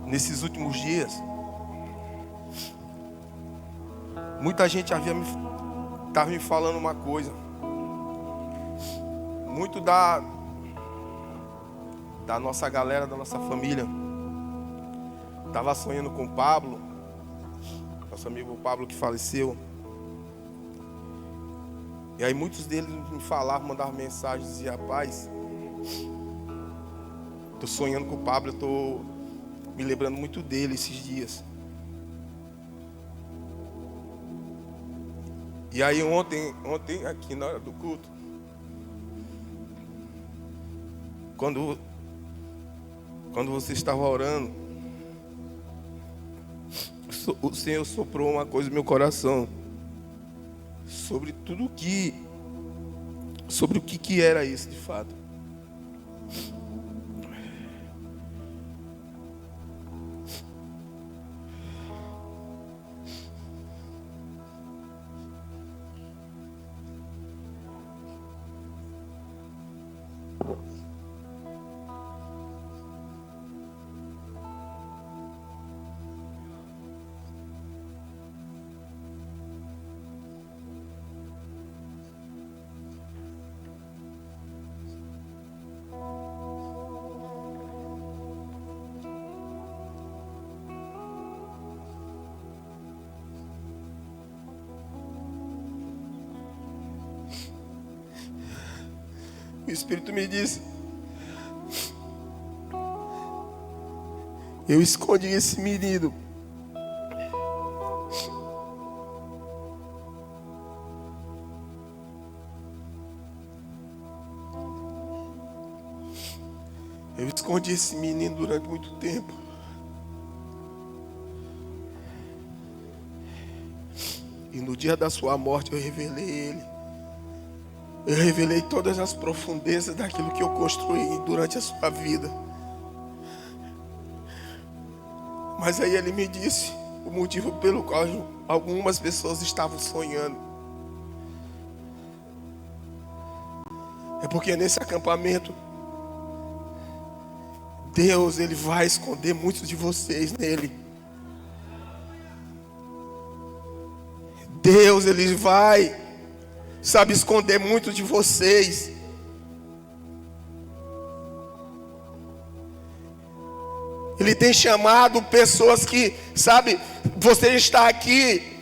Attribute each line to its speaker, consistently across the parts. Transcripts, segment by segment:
Speaker 1: nesses últimos dias, muita gente estava me falando uma coisa. Muito da nossa galera, da nossa família, estava sonhando com o Pablo, nosso amigo Pablo que faleceu. E aí muitos deles me falavam, mandavam mensagens, diziam: rapaz, estou sonhando com o Pablo, eu estou me lembrando muito dele esses dias. E aí ontem aqui na hora do culto, quando você estava orando, o Senhor soprou uma coisa no meu coração sobre o que era isso de fato. O Espírito me disse: eu escondi esse menino. Eu escondi esse menino durante muito tempo. E no dia da sua morte eu revelei ele. Eu revelei todas as profundezas daquilo que eu construí durante a sua vida. Mas aí ele me disse o motivo pelo qual algumas pessoas estavam sonhando. É porque nesse acampamento, Deus, Ele vai esconder muitos de vocês nele. Deus, Ele vai, sabe, esconder muitos de vocês. Ele tem chamado pessoas que, sabe, você está aqui,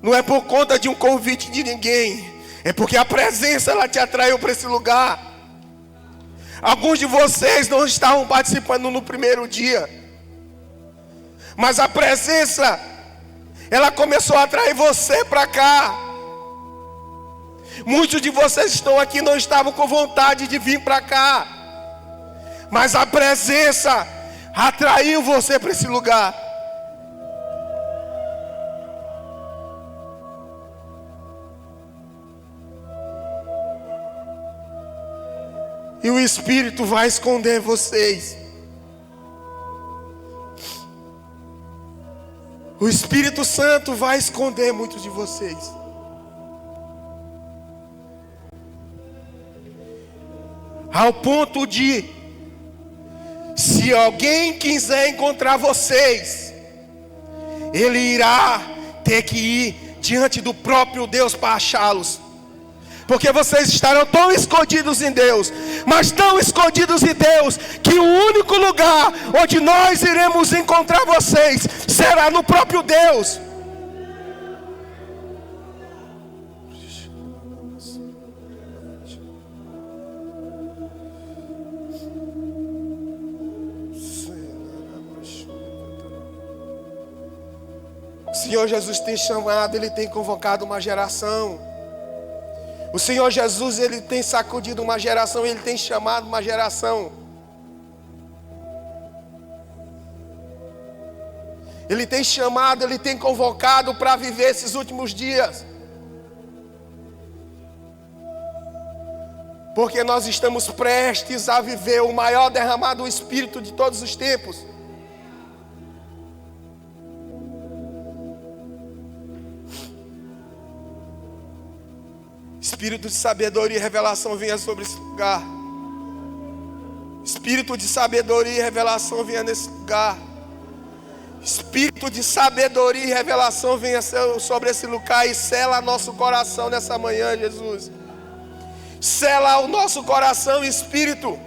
Speaker 1: não é por conta de um convite de ninguém, é porque a presença, ela te atraiu para esse lugar. Alguns de vocês não estavam participando no primeiro dia, mas a presença, ela começou a atrair você para cá. Muitos de vocês estão aqui, não estavam com vontade de vir para cá, mas a presença atraiu você para esse lugar. E o Espírito vai esconder vocês. O Espírito Santo vai esconder muitos de vocês. Ao ponto de, se alguém quiser encontrar vocês, ele irá ter que ir diante do próprio Deus para achá-los. Porque vocês estarão tão escondidos em Deus, mas tão escondidos em Deus, que o único lugar onde nós iremos encontrar vocês será no próprio Deus. O Senhor Jesus tem chamado, Ele tem convocado uma geração. O Senhor Jesus, Ele tem sacudido uma geração, Ele tem chamado uma geração. Ele tem chamado, Ele tem convocado para viver esses últimos dias. Porque nós estamos prestes a viver o maior derramado do Espírito de todos os tempos. Espírito de sabedoria e revelação venha sobre esse lugar. Espírito de sabedoria e revelação venha nesse lugar. Espírito de sabedoria e revelação venha sobre esse lugar e sela nosso coração nessa manhã, Jesus. Sela o nosso coração, Espírito.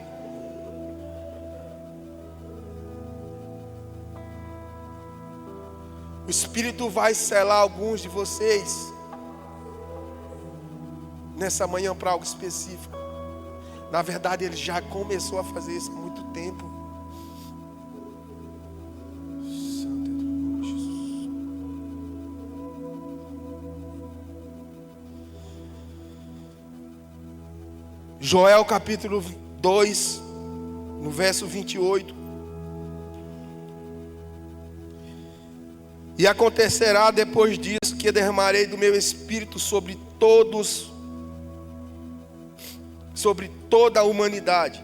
Speaker 1: O Espírito vai selar alguns de vocês nessa manhã para algo específico. Na verdade, ele já começou a fazer isso há muito tempo. Santo é teu nome, Jesus. Joel capítulo 2, no verso 28. E acontecerá depois disso que derramarei do meu espírito sobre toda a humanidade.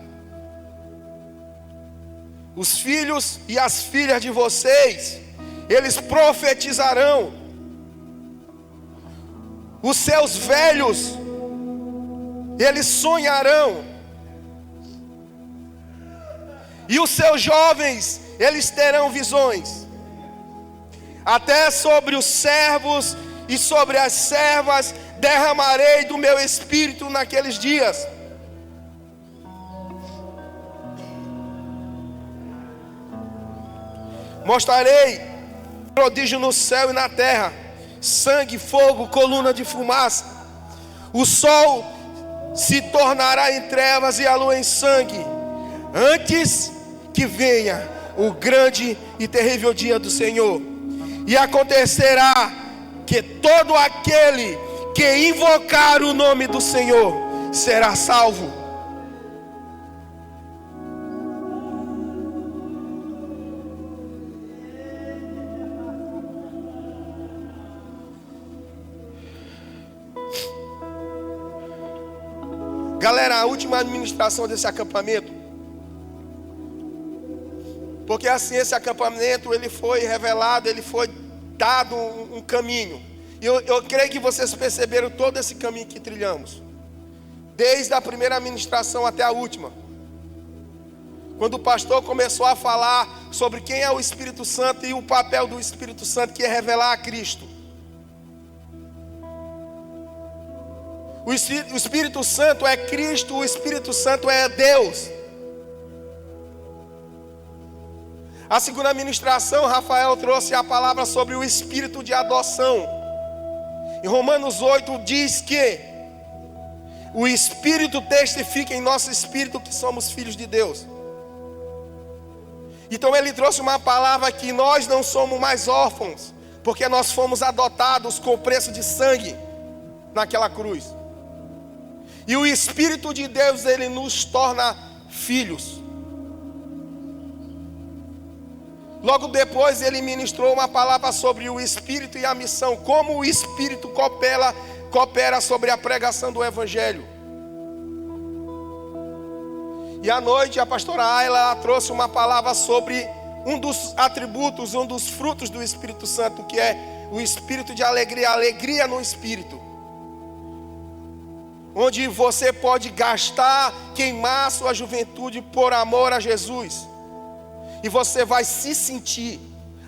Speaker 1: Os filhos e as filhas de vocês, eles profetizarão. Os seus velhos, eles sonharão. E os seus jovens, eles terão visões. Até sobre os servos e sobre as servas derramarei do meu espírito naqueles dias. Mostrarei prodígio no céu e na terra: sangue, fogo, coluna de fumaça. O sol se tornará em trevas e a lua em sangue, antes que venha o grande e terrível dia do Senhor. E acontecerá que todo aquele que invocar o nome do Senhor será salvo. Galera, a última administração desse acampamento, porque assim esse acampamento ele foi revelado, ele foi dado um caminho. E eu creio que vocês perceberam todo esse caminho que trilhamos, desde a primeira administração até a última. Quando o pastor começou a falar sobre quem é o Espírito Santo e o papel do Espírito Santo, que é revelar a Cristo. O Espírito Santo é Cristo, o Espírito Santo é Deus. A segunda ministração, Rafael trouxe a palavra sobre o espírito de adoção. Em Romanos 8 diz que o Espírito testifica em nosso espírito que somos filhos de Deus. Então ele trouxe uma palavra que nós não somos mais órfãos, porque nós fomos adotados com o preço de sangue naquela cruz. E o Espírito de Deus, ele nos torna filhos. Logo depois ele ministrou uma palavra sobre o Espírito e a missão, como o Espírito coopera sobre a pregação do Evangelho. E à noite a pastora Ayla trouxe uma palavra sobre um dos atributos, um dos frutos do Espírito Santo, que é o espírito de alegria, alegria no Espírito. Onde você pode gastar, queimar sua juventude por amor a Jesus. E você vai se sentir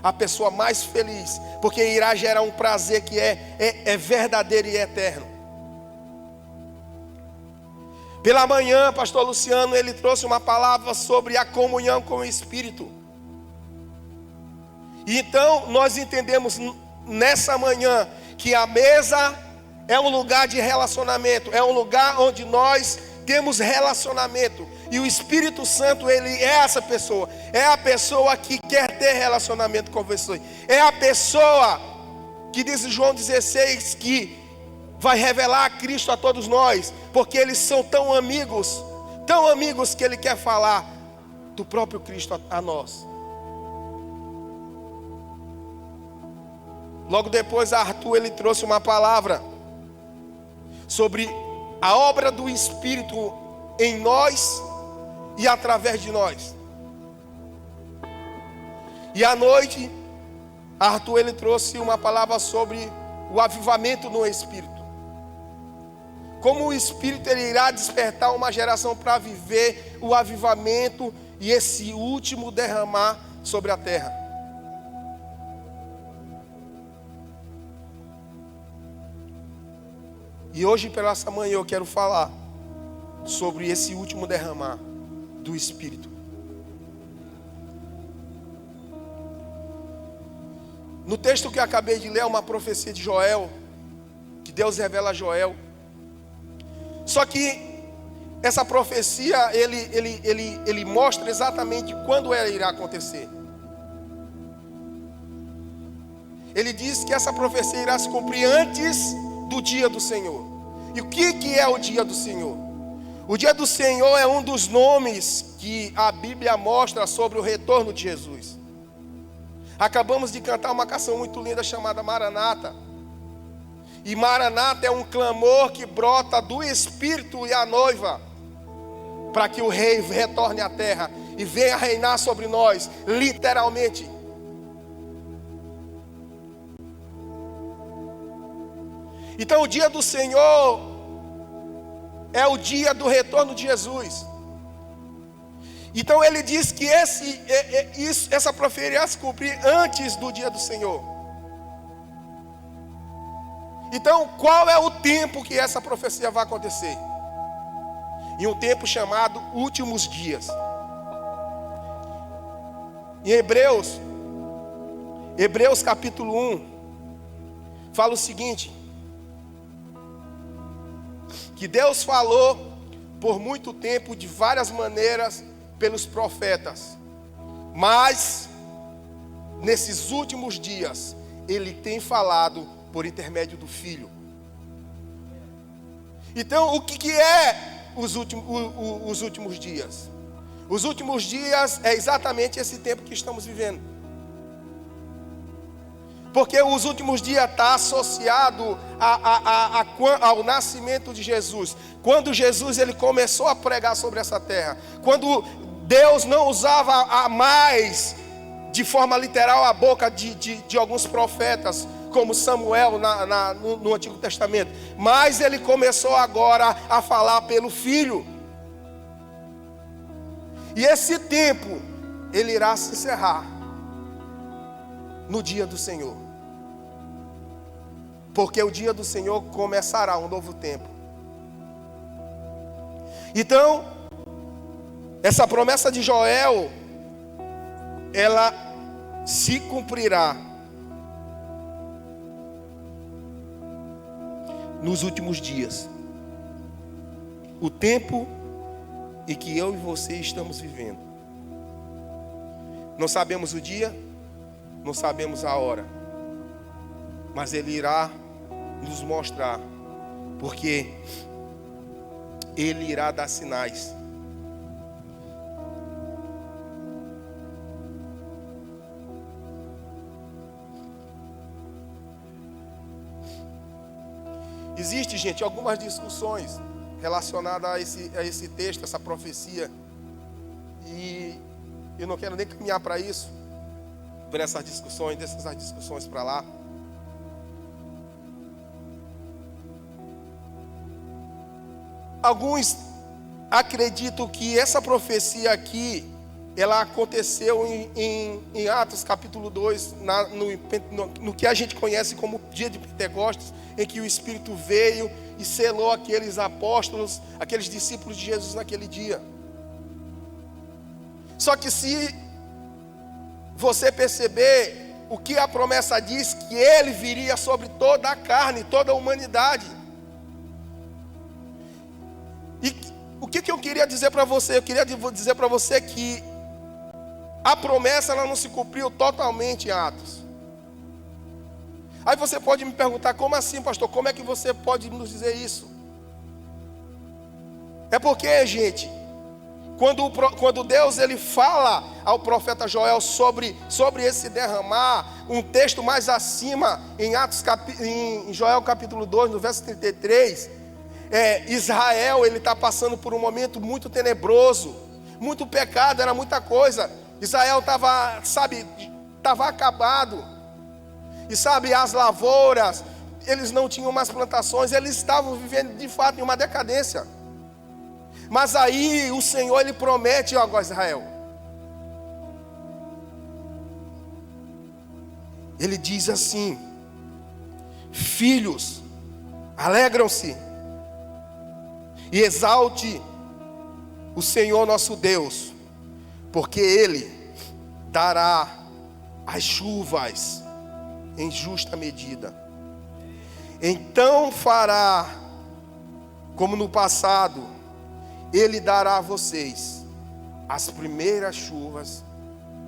Speaker 1: a pessoa mais feliz, porque irá gerar um prazer que é verdadeiro e eterno. Pela manhã, pastor Luciano, ele trouxe uma palavra sobre a comunhão com o Espírito. E então nós entendemos nessa manhã que a mesa é um lugar de relacionamento, é um lugar onde nós temos relacionamento. E o Espírito Santo, ele é essa pessoa. É a pessoa que quer ter relacionamento com você. É a pessoa que diz em João 16 que vai revelar a Cristo a todos nós, porque eles são tão amigos que ele quer falar do próprio Cristo a nós. Logo depois, Arthur, ele trouxe uma palavra sobre a obra do Espírito em nós e através de nós. E à noite, Arthur, ele trouxe uma palavra sobre o avivamento no Espírito. como o Espírito ele irá despertar uma geração para viver o avivamento e esse último derramar sobre a terra. E hoje, pela essa manhã, eu quero falar sobre esse último derramar do Espírito. No texto que eu acabei de ler, é uma profecia de Joel, que Deus revela a Joel. Só que essa profecia, ele mostra exatamente quando ela irá acontecer. Ele diz que essa profecia irá se cumprir antes do dia do Senhor. E o que é o dia do Senhor? O dia do Senhor é um dos nomes que a Bíblia mostra sobre o retorno de Jesus. Acabamos de cantar uma canção muito linda chamada Maranata. E Maranata é um clamor que brota do Espírito e a noiva, para que o Rei retorne à terra e venha reinar sobre nós, literalmente. Então o dia do Senhor é o dia do retorno de Jesus. Então ele diz que essa profecia irá se cumprir antes do dia do Senhor. Então qual é o tempo que essa profecia vai acontecer? Em um tempo chamado últimos dias. Em Hebreus capítulo 1, fala o seguinte: que Deus falou por muito tempo, de várias maneiras, pelos profetas. Mas, nesses últimos dias, Ele tem falado por intermédio do Filho. Então, o que é os últimos dias? Os últimos dias é exatamente esse tempo que estamos vivendo. Porque os últimos dias está associado ao nascimento de Jesus. Quando Jesus ele começou a pregar sobre essa terra. Quando Deus não usava mais de forma literal a boca de alguns profetas, como Samuel no Antigo Testamento. Mas ele começou agora a falar pelo Filho. E esse tempo, ele irá se encerrar no dia do Senhor. Porque o dia do Senhor começará um novo tempo. Então, essa promessa de Joel, ela se cumprirá nos últimos dias. O tempo em que eu e você estamos vivendo. Não sabemos o dia, não sabemos a hora, mas Ele irá nos mostrar, porque Ele irá dar sinais. Existe, gente, algumas discussões relacionadas a esse texto, essa profecia. E eu não quero nem caminhar para isso, por essas discussões para lá. Alguns acreditam que essa profecia aqui, ela aconteceu em Atos capítulo 2, no que a gente conhece como dia de Pentecostes, em que o Espírito veio e selou aqueles apóstolos, aqueles discípulos de Jesus naquele dia. Só que se você perceber, o que a promessa diz, que Ele viria sobre toda a carne, toda a humanidade. E o que eu queria dizer para você? Eu queria dizer para você que a promessa ela não se cumpriu totalmente em Atos. Aí você pode me perguntar, como assim, pastor? Como é que você pode nos dizer isso? É porque, gente, quando Deus ele fala ao profeta Joel sobre esse derramar, um texto mais acima, em Joel capítulo 2, no verso 33, Israel ele está passando por um momento muito tenebroso, muito pecado, era muita coisa. Israel estava acabado. E sabe, as lavouras, eles não tinham mais plantações, eles estavam vivendo de fato em uma decadência. Mas aí o Senhor, Ele promete algo a Israel. Ele diz assim: filhos, alegram-se e exalte o Senhor nosso Deus, porque Ele dará as chuvas em justa medida. Então fará como no passado, Ele dará a vocês as primeiras chuvas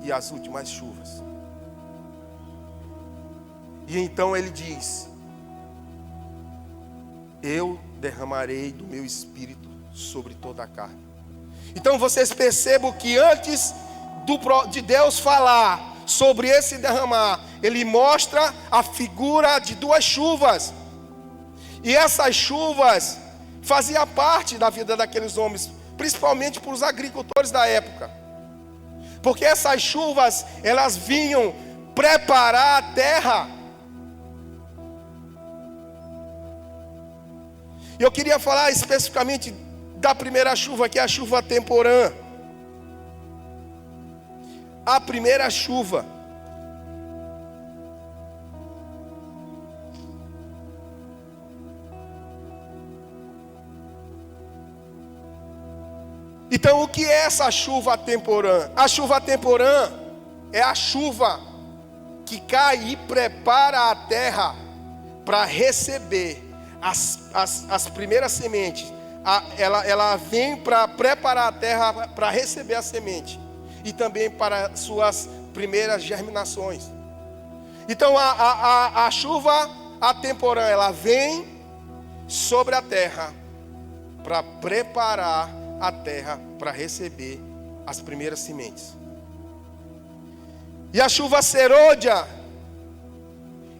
Speaker 1: e as últimas chuvas. E então Ele diz: eu derramarei do meu espírito sobre toda a carne. Então vocês percebam que antes de Deus falar sobre esse derramar, Ele mostra a figura de duas chuvas. E essas chuvas faziam parte da vida daqueles homens, principalmente para os agricultores da época. Porque essas chuvas, elas vinham preparar a terra. E eu queria falar especificamente da primeira chuva, que é a chuva temporã. A primeira chuva. Então, o que é essa chuva temporã? A chuva temporã é a chuva que cai e prepara a terra para receber as primeiras sementes. Ela vem para preparar a terra para receber a semente e também para suas primeiras germinações. Então a chuva temporã, ela vem sobre a terra para preparar a terra para receber as primeiras sementes. E a chuva serôdia,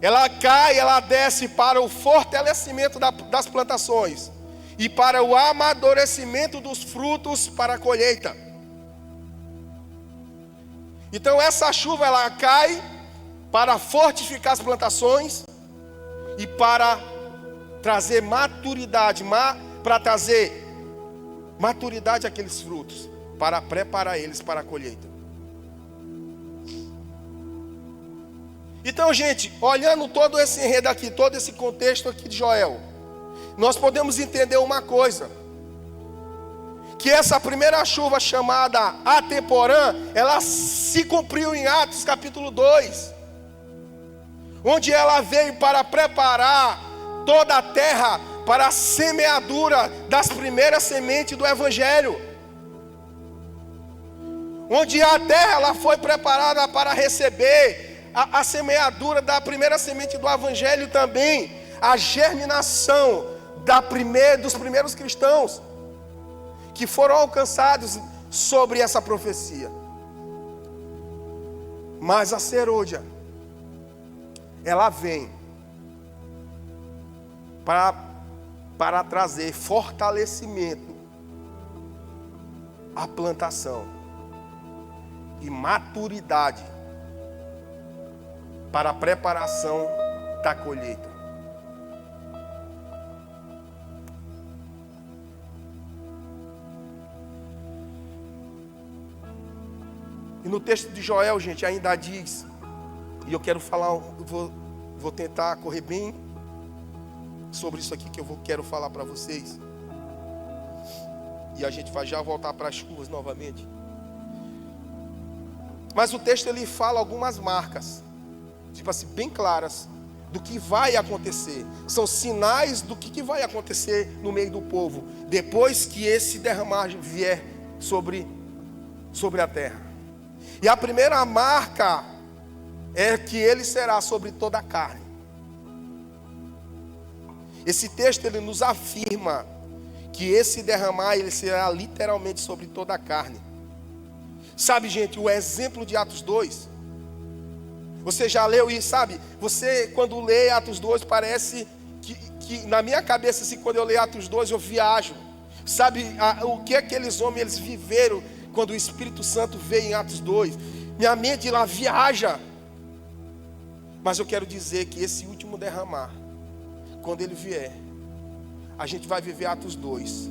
Speaker 1: ela cai, ela desce para o fortalecimento das plantações e para o amadurecimento dos frutos para a colheita. Então essa chuva, ela cai para fortificar as plantações e para trazer maturidade, para trazer maturidade àqueles frutos, para preparar eles para a colheita. Então, gente, olhando todo esse enredo aqui, todo esse contexto aqui de Joel, nós podemos entender uma coisa: que essa primeira chuva chamada a temporã, ela se cumpriu em Atos capítulo 2, onde ela veio para preparar toda a terra para a semeadura das primeiras sementes do Evangelho, onde a terra ela foi preparada para receber a semeadura da primeira semente do Evangelho, também a germinação dos primeiros cristãos que foram alcançados sobre essa profecia. Mas a serôdia, ela vem para trazer fortalecimento à plantação e maturidade para a preparação da colheita. E no texto de Joel, gente, ainda diz, e eu quero falar, vou tentar correr bem sobre isso aqui que quero falar para vocês. E a gente vai já voltar para as chuvas novamente. Mas o texto ele fala algumas marcas, tipo assim, bem claras, do que vai acontecer. São sinais do que vai acontecer no meio do povo, depois que esse derramar vier sobre a terra. E a primeira marca é que ele será sobre toda a carne. Esse texto ele nos afirma que esse derramar ele será literalmente sobre toda a carne. Sabe, gente, o exemplo de Atos 2, você já leu isso, sabe? Você quando lê Atos 2 parece que na minha cabeça, assim, quando eu leio Atos 2 eu viajo. Sabe o que aqueles homens eles viveram quando o Espírito Santo veio em Atos 2? Minha mente lá viaja. Mas eu quero dizer que esse último derramar quando Ele vier, a gente vai viver Atos 2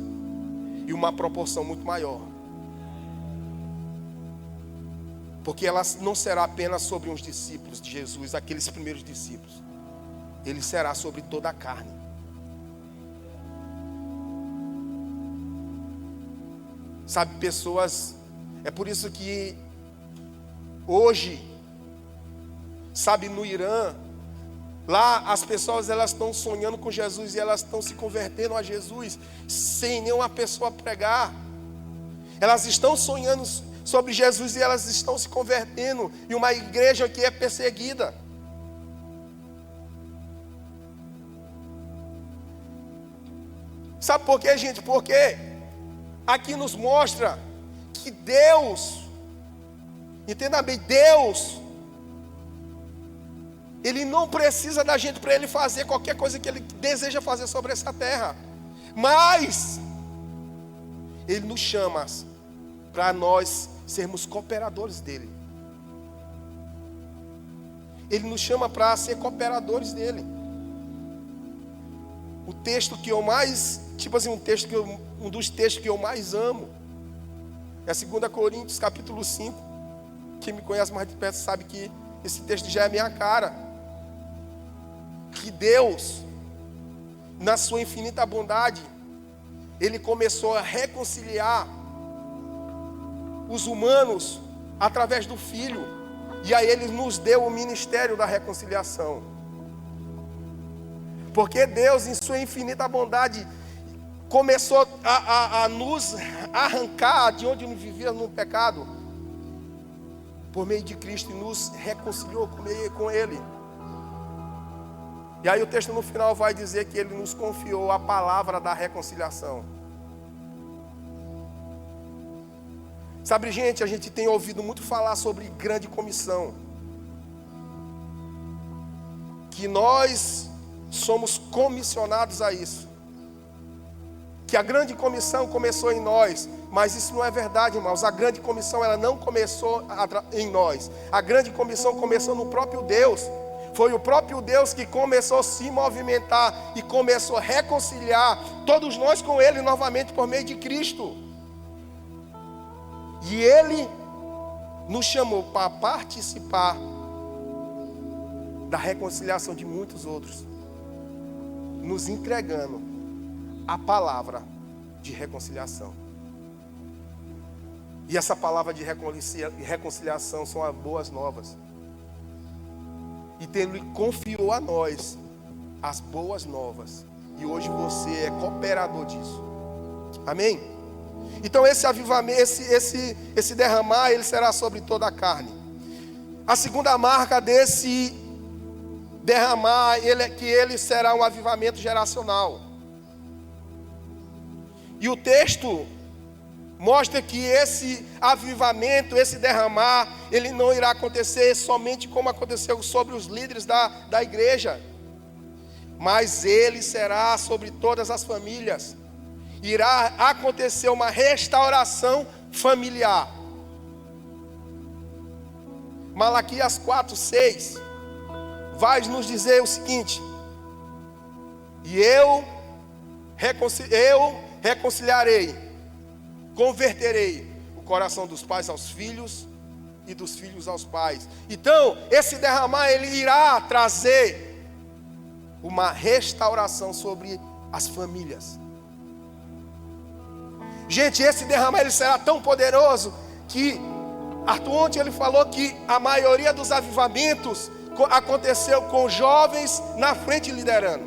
Speaker 1: e uma proporção muito maior. Porque ela não será apenas sobre uns discípulos de Jesus, aqueles primeiros discípulos. Ele será sobre toda a carne. Sabe, pessoas, é por isso que hoje, sabe, no Irã, lá as pessoas elas estão sonhando com Jesus e elas estão se convertendo a Jesus sem nenhuma pessoa pregar. Elas estão sonhando sobre Jesus e elas estão se convertendo em uma igreja que é perseguida. Sabe por quê, gente? Porque aqui nos mostra que Deus, entenda bem, Deus, Ele não precisa da gente para Ele fazer qualquer coisa que Ele deseja fazer sobre essa terra. Mas Ele nos chama para nós sermos cooperadores dEle. Ele nos chama para ser cooperadores dEle. O texto que eu mais, um dos textos que eu mais amo é 2 Coríntios capítulo 5. Quem me conhece mais de perto sabe que esse texto já é minha cara. Que Deus, na sua infinita bondade, Ele começou a reconciliar os humanos através do Filho. E aí Ele nos deu o ministério da reconciliação. Porque Deus, em sua infinita bondade, começou a nos arrancar de onde nos vivíamos no pecado, por meio de Cristo, e nos reconciliou com Ele. E aí o texto no final vai dizer que Ele nos confiou a palavra da reconciliação. Sabe, gente, a gente tem ouvido muito falar sobre grande comissão. Que nós somos comissionados a isso. Que a grande comissão começou em nós. Mas isso não é verdade, irmãos. A grande comissão ela não começou em nós. A grande comissão começou no próprio Deus. Foi o próprio Deus que começou a se movimentar e começou a reconciliar todos nós com Ele novamente por meio de Cristo. E Ele nos chamou para participar da reconciliação de muitos outros, nos entregando a palavra de reconciliação. E essa palavra de reconciliação são as boas novas. E Ele confiou a nós as boas novas. E hoje você é cooperador disso. Amém? Então esse avivamento, esse derramar, ele será sobre toda a carne. A segunda marca desse derramar, que ele será um avivamento geracional. E o texto mostra que esse avivamento, esse derramar, ele não irá acontecer somente como aconteceu sobre os líderes da igreja, mas ele será sobre todas as famílias. Irá acontecer uma restauração familiar. Malaquias 4:6 vai nos dizer o seguinte: e eu reconciliarei, converterei o coração dos pais aos filhos e dos filhos aos pais. Então, esse derramar, ele irá trazer uma restauração sobre as famílias. Gente, esse derramar, ele será tão poderoso que Arthur ontem ele falou que a maioria dos avivamentos aconteceu com jovens na frente liderando.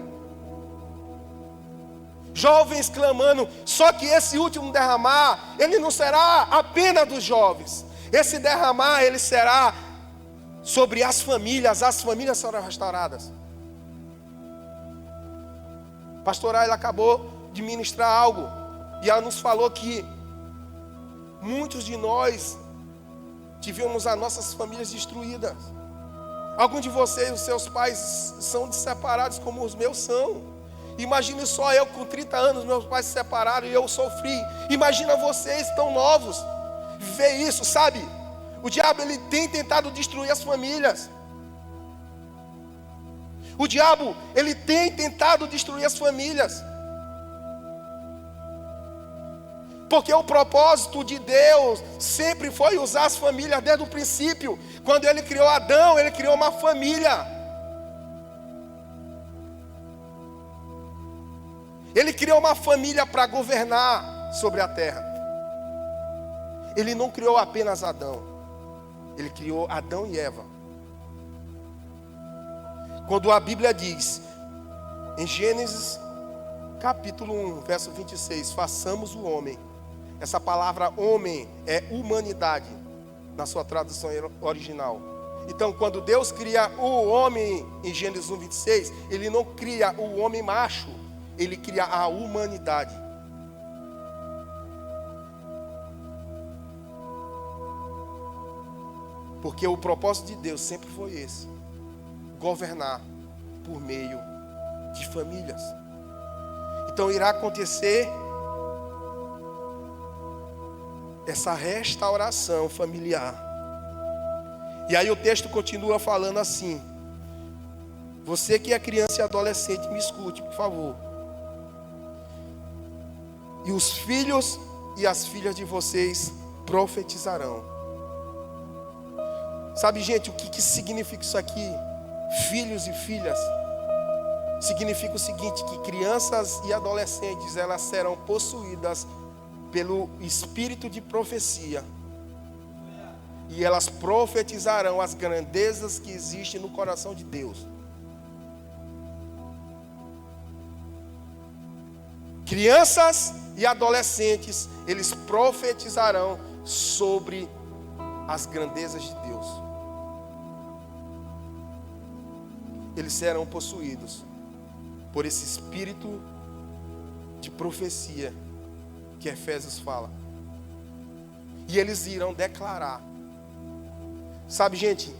Speaker 1: Jovens clamando. Só que esse último derramar, ele não será apenas dos jovens. Esse derramar, ele será sobre as famílias serão restauradas. Pastor Ayla acabou de ministrar algo, e ela nos falou que muitos de nós tivemos as nossas famílias destruídas. Alguns de vocês, os seus pais são separados como os meus são. Imagine só eu com 30 anos, meus pais se separaram e eu sofri. Imagina vocês tão novos, ver isso, sabe? O diabo ele tem tentado destruir as famílias. O diabo, ele tem tentado destruir as famílias. Porque o propósito de Deus sempre foi usar as famílias desde o princípio. Quando Ele criou Adão, Ele criou uma família. Ele criou uma família para governar sobre a terra. Ele não criou apenas Adão. Ele criou Adão e Eva. Quando a Bíblia diz, em Gênesis capítulo 1, verso 26, façamos o homem. Essa palavra homem é humanidade, na sua tradução original. Então, quando Deus cria o homem, em Gênesis 1, 26, Ele não cria o homem macho, Ele cria a humanidade. Porque o propósito de Deus sempre foi esse: governar por meio de famílias. Então irá acontecer essa restauração familiar. E aí o texto continua falando assim: você que é criança e adolescente, me escute, por favor. E os filhos e as filhas de vocês profetizarão. Sabe, gente, o que significa isso aqui? Filhos e filhas. Significa o seguinte, que crianças e adolescentes, elas serão possuídas pelo espírito de profecia. E elas profetizarão as grandezas que existem no coração de Deus. Crianças e adolescentes, eles profetizarão sobre as grandezas de Deus. Eles serão possuídos por esse espírito de profecia que Efésios fala. E eles irão declarar. Sabe, gente,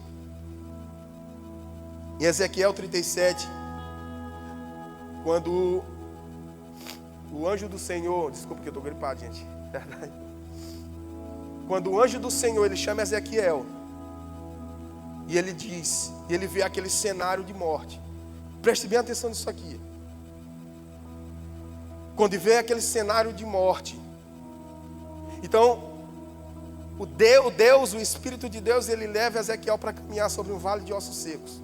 Speaker 1: em Ezequiel 37, quando o anjo do Senhor, desculpa que eu estou gripado, gente, verdade. Quando o anjo do Senhor, ele chama Ezequiel, e ele diz, e ele vê aquele cenário de morte. Preste bem atenção nisso aqui. Quando vê aquele cenário de morte, então o Deus, o Espírito de Deus, ele leva Ezequiel para caminhar sobre um vale de ossos secos.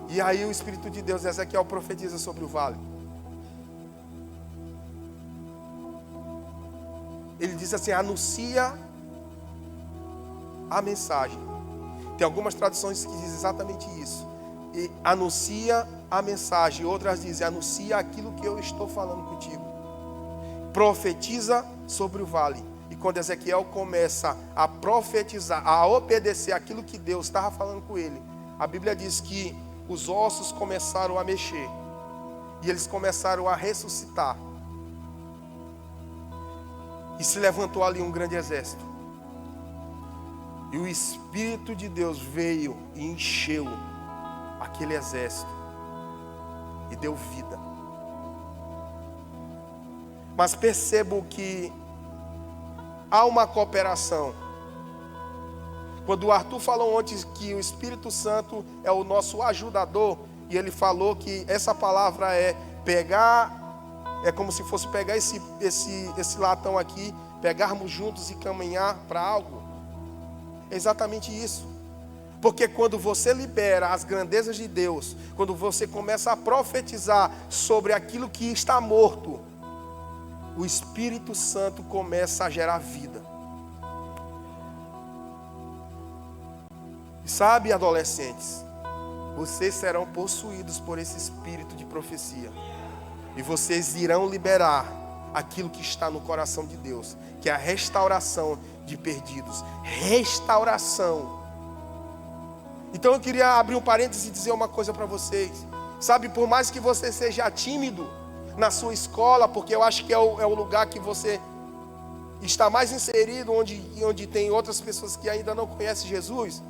Speaker 1: E aí o Espírito de Deus, Ezequiel profetiza sobre o vale. Ele diz assim: anuncia a mensagem. Tem algumas traduções que dizem exatamente isso. E anuncia a mensagem. Outras dizem: anuncia aquilo que eu estou falando contigo. Profetiza sobre o vale. E quando Ezequiel começa a profetizar, a obedecer aquilo que Deus estava falando com ele, a Bíblia diz que os ossos começaram a mexer. E eles começaram a ressuscitar. E se levantou ali um grande exército. E o Espírito de Deus veio e encheu aquele exército. E deu vida. Mas percebo que há uma cooperação. Quando o Arthur falou ontem que o Espírito Santo é o nosso ajudador, e ele falou que essa palavra é pegar, é como se fosse pegar esse latão aqui, pegarmos juntos e caminhar para algo. É exatamente isso. Porque quando você libera as grandezas de Deus, quando você começa a profetizar sobre aquilo que está morto, o Espírito Santo começa a gerar vida. E sabe, adolescentes, vocês serão possuídos por esse espírito de profecia. E vocês irão liberar aquilo que está no coração de Deus, que é a restauração de perdidos. Restauração. Então eu queria abrir um parênteses e dizer uma coisa para vocês. Sabe, por mais que você seja tímido na sua escola, porque eu acho que é o lugar que você está mais inserido, onde tem outras pessoas que ainda não conhecem Jesus,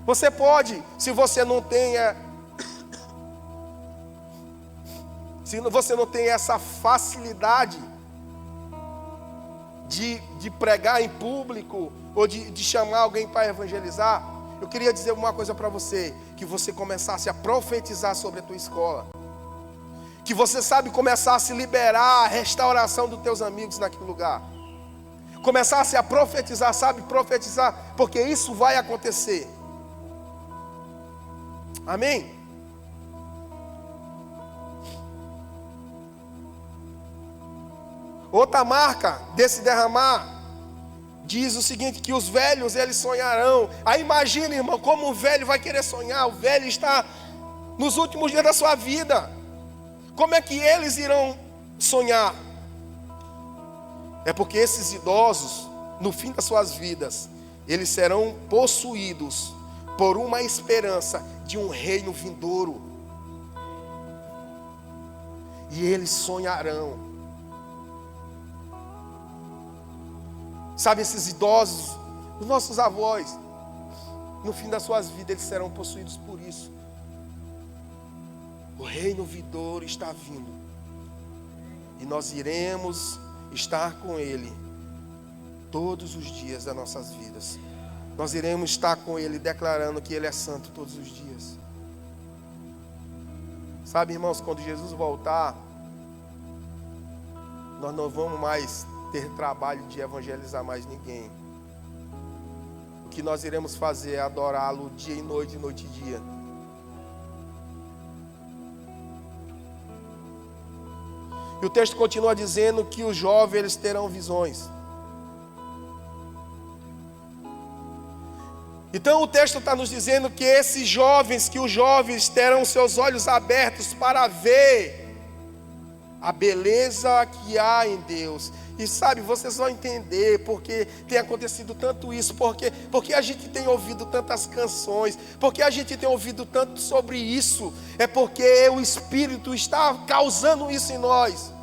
Speaker 1: você pode, se você não tem essa facilidade de pregar em público, ou de chamar alguém para evangelizar, eu queria dizer uma coisa para você, que você começasse a profetizar sobre a tua escola, que você começasse a liberar a restauração dos teus amigos naquele lugar, começasse a profetizar, profetizar, porque isso vai acontecer, amém? Outra marca desse derramar diz o seguinte, que os velhos eles sonharão. Aí imagina, irmão, como o velho vai querer sonhar. O velho está nos últimos dias da sua vida. Como é que eles irão sonhar? É porque esses idosos, no fim das suas vidas, eles serão possuídos por uma esperança de um reino vindouro. E eles sonharão. Sabe, esses idosos, os nossos avós, no fim das suas vidas, eles serão possuídos por isso. O reino vindouro está vindo. E nós iremos estar com Ele todos os dias das nossas vidas. Nós iremos estar com Ele declarando que Ele é santo todos os dias. Sabe, irmãos, quando Jesus voltar, nós não vamos mais ter trabalho de evangelizar mais ninguém. O que nós iremos fazer é adorá-lo dia e noite e dia. E o texto continua dizendo que os jovens eles terão visões. Então o texto está nos dizendo que os jovens terão seus olhos abertos para ver a beleza que há em Deus. E sabe, vocês vão entender porque tem acontecido tanto isso, porque a gente tem ouvido tantas canções, porque a gente tem ouvido tanto sobre isso, é porque o Espírito está causando isso em nós.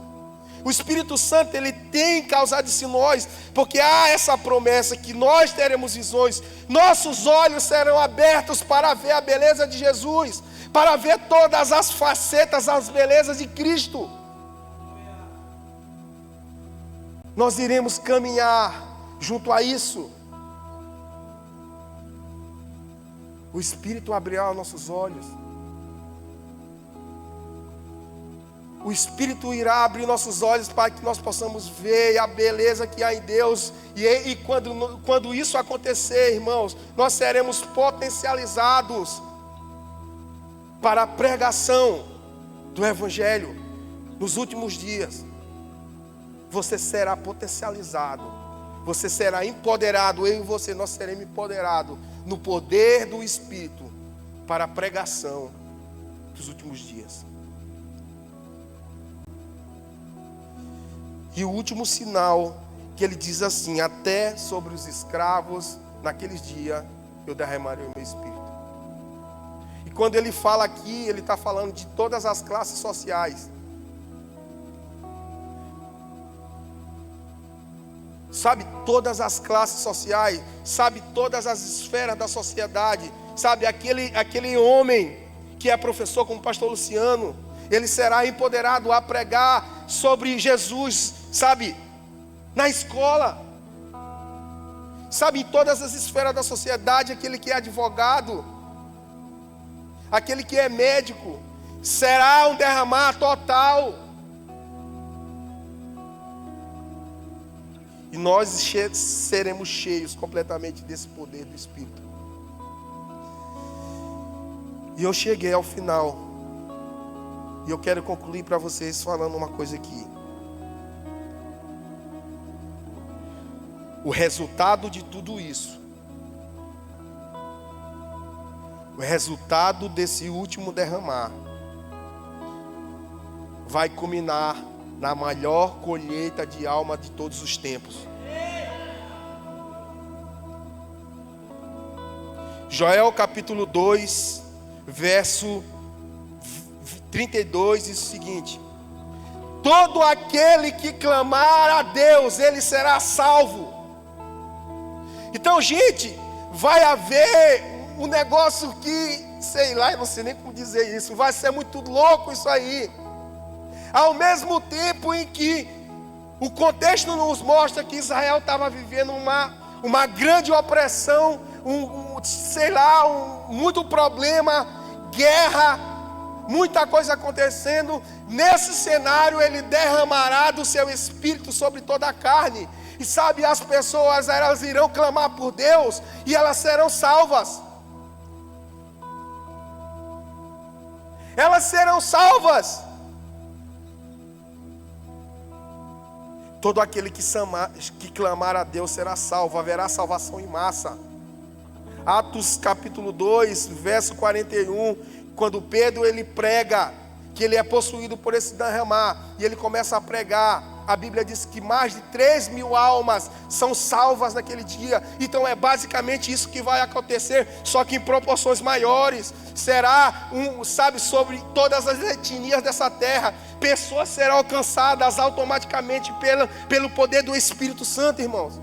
Speaker 1: O Espírito Santo, ele tem causado isso em nós, porque há essa promessa que nós teremos visões, nossos olhos serão abertos para ver a beleza de Jesus, para ver todas as facetas, as belezas de Cristo. Nós iremos caminhar junto a isso. O Espírito abrirá os nossos olhos. O Espírito irá abrir nossos olhos para que nós possamos ver a beleza que há em Deus. E quando isso acontecer, irmãos, nós seremos potencializados para a pregação do Evangelho nos últimos dias. Você será potencializado, você será empoderado, eu e você, nós seremos empoderados no poder do Espírito para a pregação dos últimos dias. E o último sinal que ele diz assim: até sobre os escravos naqueles dias eu derramarei o meu Espírito. E quando ele fala aqui, ele está falando de todas as classes sociais. Sabe, todas as classes sociais, sabe, todas as esferas da sociedade, sabe, aquele homem que é professor como o pastor Luciano, ele será empoderado a pregar sobre Jesus, sabe, na escola, sabe, em todas as esferas da sociedade, aquele que é advogado, aquele que é médico, será um derramar total. E nós seremos cheios completamente desse poder do Espírito. E eu cheguei ao final. E eu quero concluir para vocês falando uma coisa aqui. O resultado de tudo isso, o resultado desse último derramar, vai culminar na maior colheita de alma de todos os tempos. Joel capítulo 2, verso 32 diz o seguinte: todo aquele que clamar a Deus, ele será salvo. Então, gente, vai haver um negócio que, sei lá, eu não sei nem como dizer isso, vai ser muito louco isso aí. Ao mesmo tempo em que O contexto nos mostra que Israel estava vivendo uma grande opressão, muito problema, guerra, muita coisa acontecendo. Nesse cenário ele derramará do seu espírito sobre toda a carne. E sabe, as pessoas, elas irão clamar por Deus e elas serão salvas. Elas serão salvas. Todo aquele que clamar a Deus será salvo. Haverá salvação em massa. Atos capítulo 2, verso 41. Quando Pedro ele prega que ele é possuído por esse derramar, e ele começa a pregar, a Bíblia diz que mais de 3.000 almas são salvas naquele dia. Então é basicamente isso que vai acontecer, só que em proporções maiores. Será sobre todas as etnias dessa terra, pessoas serão alcançadas automaticamente pelo poder do Espírito Santo, irmãos.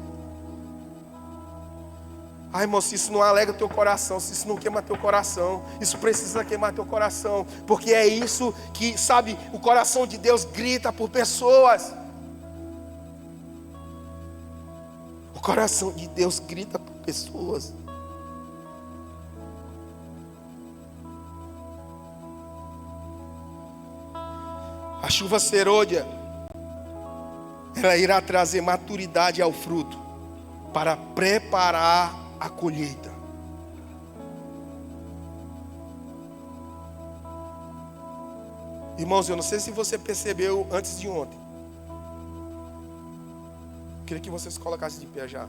Speaker 1: Ai, irmão, se isso não alegra teu coração, se isso não queima teu coração, isso precisa queimar teu coração, porque é isso que, sabe, o coração de Deus grita por pessoas. O coração de Deus grita por pessoas. A chuva serôdia, ela irá trazer maturidade ao fruto, para preparar a colheita. Irmãos, eu não sei se você percebeu antes de ontem. Queria que vocês colocassem de pé já.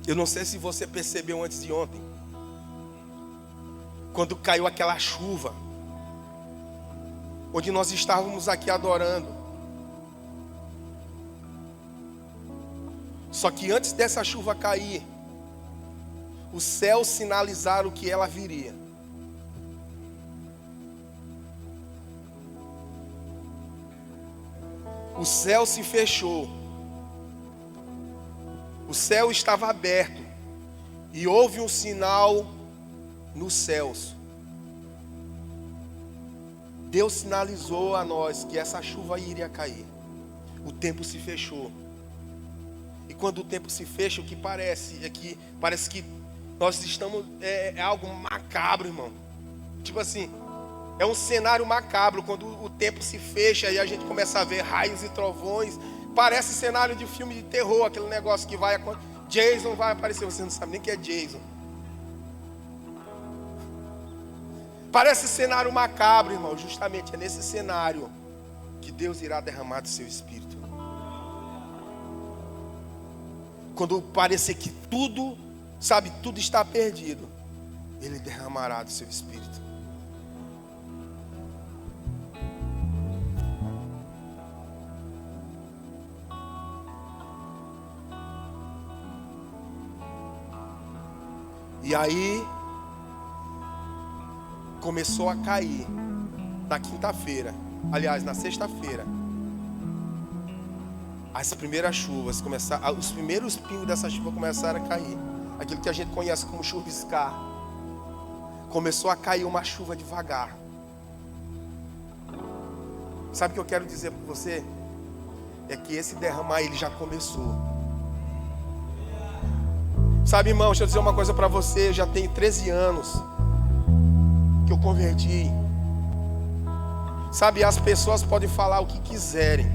Speaker 1: Eu não sei se você percebeu antes de ontem, quando caiu aquela chuva, onde nós estávamos aqui adorando. Só que antes dessa chuva cair, os céus sinalizaram que ela viria. O céu se fechou. O céu estava aberto. E houve um sinal nos céus. Deus sinalizou a nós que essa chuva iria cair. O tempo se fechou. E quando o tempo se fecha, o que parece é que nós estamos, é algo macabro, irmão. Tipo assim, é um cenário macabro. Quando o tempo se fecha e a gente começa a ver raios e trovões, parece cenário de filme de terror, aquele negócio que vai acontecer. Jason vai aparecer, você não sabe nem quem é Jason. Parece cenário macabro, irmão. Justamente é nesse cenário que Deus irá derramar do seu Espírito. Quando parecer que tudo está perdido, Ele derramará do seu Espírito. E aí, começou a cair na quinta-feira, aliás, na sexta-feira. As primeiras chuvas começaram, os primeiros pingos dessa chuva começaram a cair. Aquilo que a gente conhece como chuviscar. Começou a cair uma chuva devagar. Sabe o que eu quero dizer para você? É que esse derramar, ele já começou. Sabe, irmão, deixa eu dizer uma coisa para você. Já tem 13 anos que eu converti. Sabe, as pessoas podem falar o que quiserem,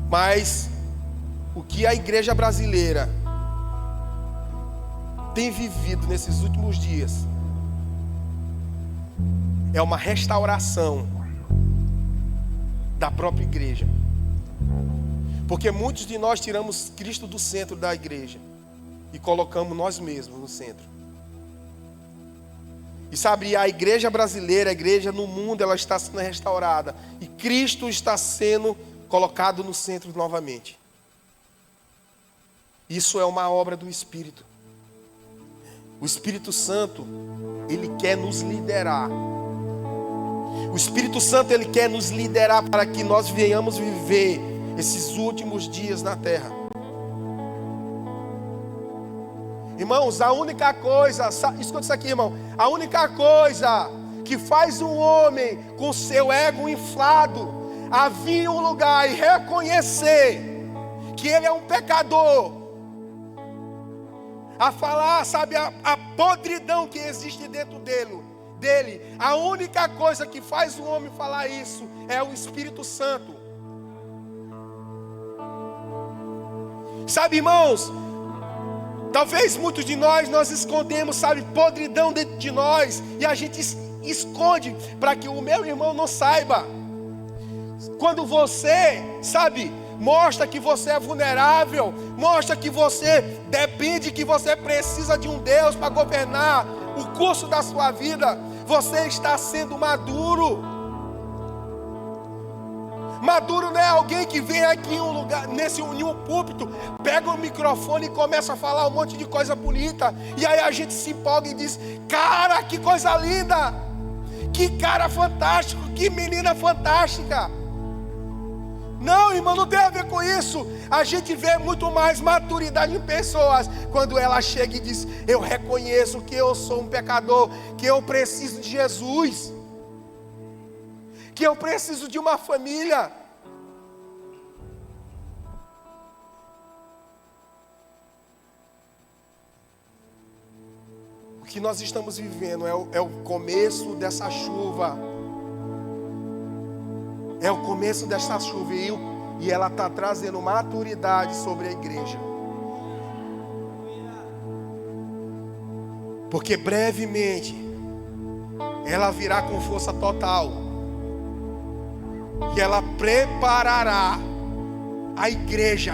Speaker 1: mas o que a igreja brasileira tem vivido nesses últimos dias é uma restauração da própria igreja. Porque muitos de nós tiramos Cristo do centro da igreja e colocamos nós mesmos no centro. E sabe, a igreja brasileira, a igreja no mundo, ela está sendo restaurada. E Cristo está sendo colocado no centro novamente. Isso é uma obra do Espírito. O Espírito Santo, Ele quer nos liderar. O Espírito Santo, Ele quer nos liderar para que nós venhamos viver esses últimos dias na terra. Irmãos, a única coisa, escuta isso aqui, irmão. A única coisa que faz um homem com seu ego inflado a vir em um lugar e reconhecer que ele é um pecador, a falar, sabe, a podridão que existe dentro dele, a única coisa que faz um homem falar isso é o Espírito Santo. Sabe, irmãos, talvez muitos de nós escondemos, sabe, podridão dentro de nós, e a gente esconde para que o meu irmão não saiba. Quando você, sabe, mostra que você é vulnerável, mostra que você depende, que você precisa de um Deus para governar o curso da sua vida, você está sendo maduro. Maduro não é alguém que vem aqui em um lugar, em um púlpito, pega o microfone e começa a falar um monte de coisa bonita, e aí a gente se empolga e diz: cara, que coisa linda, que cara fantástico, que menina fantástica. Não, irmão, não tem a ver com isso. A gente vê muito mais maturidade em pessoas quando ela chega e diz: eu reconheço que eu sou um pecador, que eu preciso de Jesus, que eu preciso de uma família. O que nós estamos vivendo é o começo dessa chuva. É o começo dessa chuva e ela está trazendo maturidade sobre a igreja. Porque brevemente ela virá com força total. E ela preparará a igreja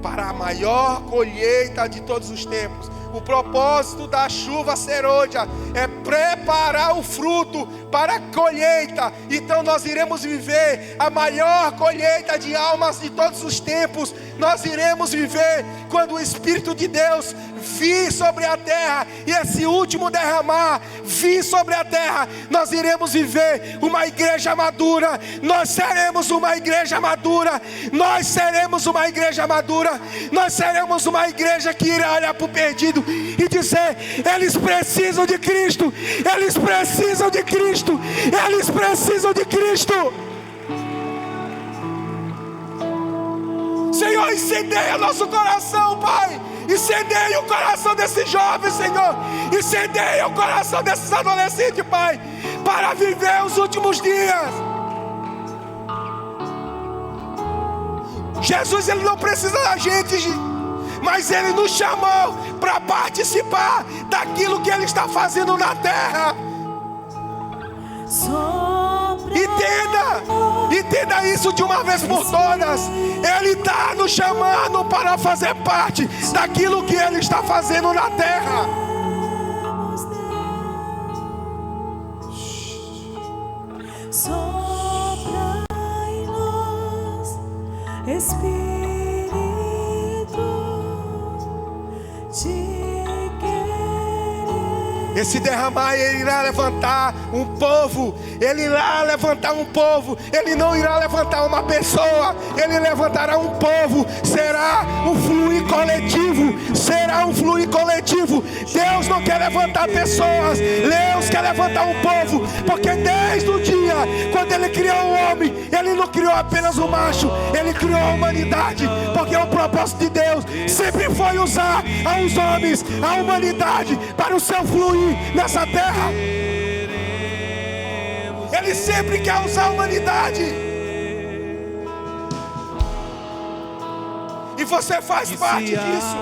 Speaker 1: para a maior colheita de todos os tempos. O propósito da chuva serôdia é preparar o fruto para a colheita. Então nós iremos viver a maior colheita de almas de todos os tempos. Nós iremos viver quando o Espírito de Deus vir sobre a terra e esse último derramar vir sobre a terra. Nós iremos viver uma igreja madura. Nós seremos uma igreja madura. Nós seremos uma igreja madura. Nós seremos uma igreja que irá olhar para o perdido e dizer: eles precisam de Cristo, eles precisam de Cristo, eles precisam de Cristo. Senhor, incendeia nosso coração, Pai. Incendeia o coração desses jovens, Senhor. Incendeia o coração desses adolescentes, Pai, para viver os últimos dias. Jesus, Ele não precisa da gente, mas Ele nos chamou para participar daquilo que Ele está fazendo na terra. Entenda isso de uma vez por todas. Ele está nos chamando para fazer parte daquilo que Ele está fazendo na terra.
Speaker 2: Sopra em nós, Espírito de
Speaker 1: Esse derramar, Ele irá levantar um povo. Ele irá levantar um povo. Ele não irá levantar uma pessoa. Ele levantará um povo. Será um fluir coletivo. Será um fluir coletivo. Deus não quer levantar pessoas. Deus quer levantar um povo. Porque desde o dia quando Ele criou o homem, Ele não criou apenas o macho. Ele criou a humanidade. Porque o propósito de Deus sempre foi usar aos homens, a humanidade, para o seu fluir nessa terra. Ele sempre quer usar a humanidade. E você faz parte disso.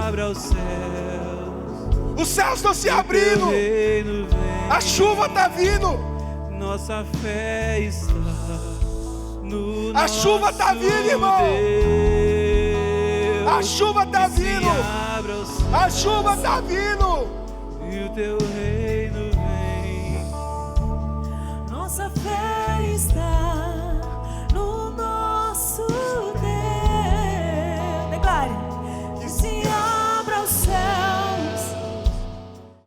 Speaker 1: Os céus estão se abrindo. A chuva está vindo.
Speaker 2: Nossa fé está no
Speaker 1: A chuva está vindo, irmão. A chuva está vindo. A chuva está vindo.
Speaker 2: E o teu reino